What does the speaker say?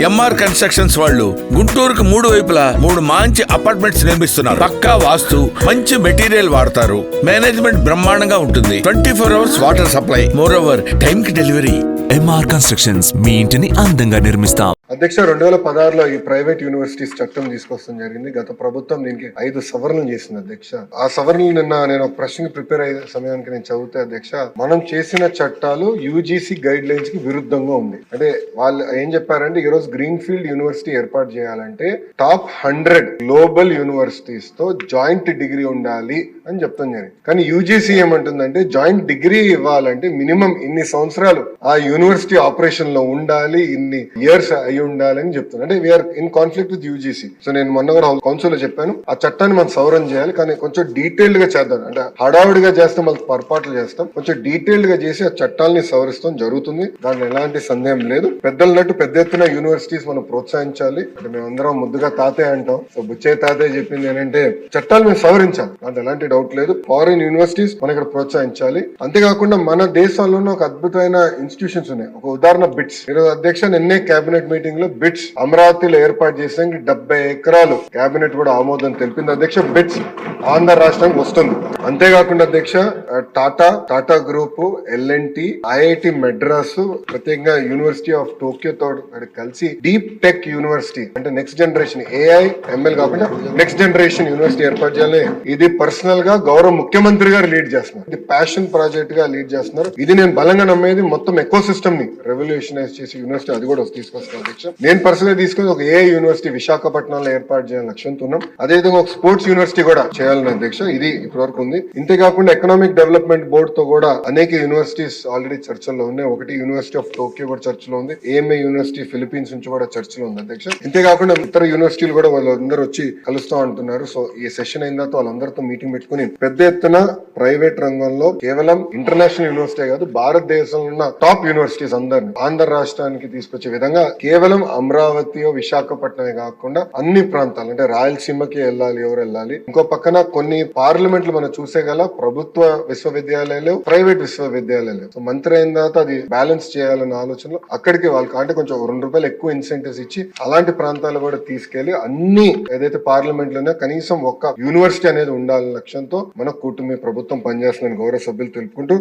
MR constructions వాళ్ళు గుంటూరుకు 3 వైపులా 3 మంచి అపార్ట్మెంట్స్ నిర్మిస్తున్నారు. పక్కా వాస్తు, మంచి మెటీరియల్ వాడతారు. మేనేజ్మెంట్ బ్రహ్మాండంగా ఉంటుంది. 24 hours water supply, more over time కి డెలివరీ. ఎంఆర్ కన్స్ట్రక్షన్స్ మీ ఇంటిని అందంగా నిర్మిస్తాం. అధ్యక్ష 2016లో ఈ ప్రైవేట్ యూనివర్సిటీస్ చట్టం తీసుకొస్తాం జరిగింది. గత ప్రభుత్వం దీనికి 5 సవరణలు చేసింది అధ్యక్ష. ఆ సవరణలు నిన్న నేను ఒక ప్రశ్నకి ప్రిపేర్ అయ్యే సమయానికి నేను చదివితే అధ్యక్ష, మనం చేసిన చట్టాలు యూజీసీ గైడ్ లైన్స్ కి విరుద్ధంగా ఉంది. అంటే వాళ్ళు ఏం చెప్పారంటే, ఈ రోజు గ్రీన్ ఫీల్డ్ యూనివర్సిటీ ఏర్పాటు చేయాలంటే టాప్ 100 గ్లోబల్ యూనివర్సిటీస్ తో జాయింట్ డిగ్రీ ఉండాలి అని చెప్తాం జరిగింది. కానీ యూజీసీ ఏమంటుందంటే, జాయింట్ డిగ్రీ ఇవ్వాలంటే మినిమం ఇన్ని సంవత్సరాలు ఆ యూనివర్సిటీ ఆపరేషన్ లో ఉండాలి, ఇన్ని ఇయర్స్ అయి ఉండాలని చెప్తున్నారు. అంటే we're in conflict with UGC. So నేను మొన్న కూడా కౌన్సిల్ లో చెప్పాను, ఆ చట్టాన్ని మనం సవరణ చేయాలి, కానీ కొంచెం డీటెయిల్డ్ గా చేద్దాం. అంటే హడావుడిగా చేస్తాం, మళ్ళీ పొరపాట్లు చేస్తాం. కొంచెం డీటెయిల్డ్ గా చేసి ఆ చట్టాలని సవరిస్తాం జరుగుతుంది. దాంట్లో ఎలాంటి సందేహం లేదు. పెద్దలన్నట్టు పెద్ద ఎత్తున యూనివర్సిటీస్ మనం ప్రోత్సహించాలి. అంటే మేమందరం ముద్దుగా తాతయ్య అంటాం. సో బుచ్చే తాతయ్య చెప్పింది ఏంటంటే, చట్టాలు మేము సవరించాలి, దాంట్లో ఎలాంటి డౌట్ లేదు. ఫారిన్ యూనివర్సిటీస్ మనం ఇక్కడ ప్రోత్సహించాలి. అంతేకాకుండా మన దేశంలోనే ఒక అద్భుతమైన ఇన్స్టిట్యూషన్స్ ఉన్నాయి. ఒక ఉదాహరణ బిట్స్. ఈరోజు అధ్యక్ష నిన్నే కేబినెట్ మీటింగ్ లో బిట్స్ అమరావతిలో ఏర్పాటు చేసానికి 70 ఎకరాలు కేబినెట్ కూడా ఆమోదం తెలిపింది అధ్యక్ష. బిట్స్ ఆంధ్ర రాష్ట్రానికి వస్తుంది. అంతేకాకుండా అధ్యక్ష టాటా గ్రూప్, ఎల్ఎన్టీ, ఐఐటి మెడ్రాస్, ప్రత్యేకంగా యూనివర్సిటీ ఆఫ్ టోక్యో తో కలిసి డీప్ టెక్ యూనివర్సిటీ, అంటే నెక్స్ట్ జనరేషన్ ఏఐ ఎంఎల్ కాకుండా నెక్స్ట్ జనరేషన్ యూనివర్సిటీ ఏర్పాటు చేయాలి. ఇది పర్సనల్ గా గౌరవ ముఖ్యమంత్రి గారు లీడ్ చేస్తున్నారు. ఇది ప్యాషన్ ప్రాజెక్ట్ గా లీడ్ చేస్తున్నారు. ఇది నేను బలంగా నమ్మేది. మొత్తం ఎకో సిస్టమ్ ని రెవల్యూషనైజ్ చేసి యూనివర్సిటీ అది కూడా తీసుకొస్తాను అధ్యక్ష. నేను పర్సనల్ తీసుకుని ఒక ఏఐ యూనివర్సిటీ విశాఖపట్నంలో ఏర్పాటు చేయాలని లక్ష్యంతో ఉన్నాం. అదేవిధంగా ఒక స్పోర్ట్స్ యూనివర్సిటీ కూడా చేయాలని అధ్యక్ష. ఇది ఇప్పటివరకు ఉంది. ఇంతేకాకుండా ఎకనామిక్ డెవలప్మెంట్ బోర్డు తో కూడా అనేక యూనివర్సిటీస్ ఆల్రెడీ చర్చల్లో ఉన్నాయి. ఒకటి యూనివర్సిటీ ఆఫ్ టోక్యో కూడా చర్చలో ఉంది. ఏఎంఏ యూనివర్సిటీ ఫిలిప్పీన్స్ నుంచి కూడా చర్చలో ఉంది అధ్యక్ష. ఇంతేకాకుండా ఇతర యూనివర్సిటీలు కూడా వాళ్ళందరూ వచ్చి కలుస్తూ అంటున్నారు. సో ఈ సెషన్ అయిన తర్వాత వాళ్ళందరితో మీటింగ్ పెట్టుకుని పెద్ద ఎత్తున ప్రైవేట్ రంగంలో కేవలం ఇంటర్నేషనల్ యూనివర్సిటీ కాదు, భారతదేశంలో ఉన్న టాప్ యూనివర్సిటీస్ అందరినీ ఆంధ్ర రాష్ట్రానికి తీసుకొచ్చే విధంగా కేవలం అమరావతి విశాఖపట్నమే కాకుండా అన్ని ప్రాంతాలు, అంటే రాయలసీమకి వెళ్ళాలి, ఎవరు వెళ్ళాలి. ఇంకో పక్కన కొన్ని పార్లమెంట్లు మనం చూసే గల ప్రభుత్వ విశ్వవిద్యాలయాలు, ప్రైవేట్ విశ్వవిద్యాలయాలు. సో మంత్రి అయిన తర్వాత అది బ్యాలెన్స్ చేయాలన్న ఆలోచనలో అక్కడికి వాళ్ళకి అంటే కొంచెం ₹2 ఎక్కువ ఇన్సెంటివ్స్ ఇచ్చి అలాంటి ప్రాంతాలు కూడా తీసుకెళ్లి అన్ని ఏదైతే పార్లమెంట్ లోనే కనీసం ఒక్క యూనివర్సిటీ అనేది ఉండాలన్న లక్ష్యంతో మన కూటమి ప్రభుత్వం పనిచేస్తుందని గౌరవ సభ్యులు తెలుపుకుంటూ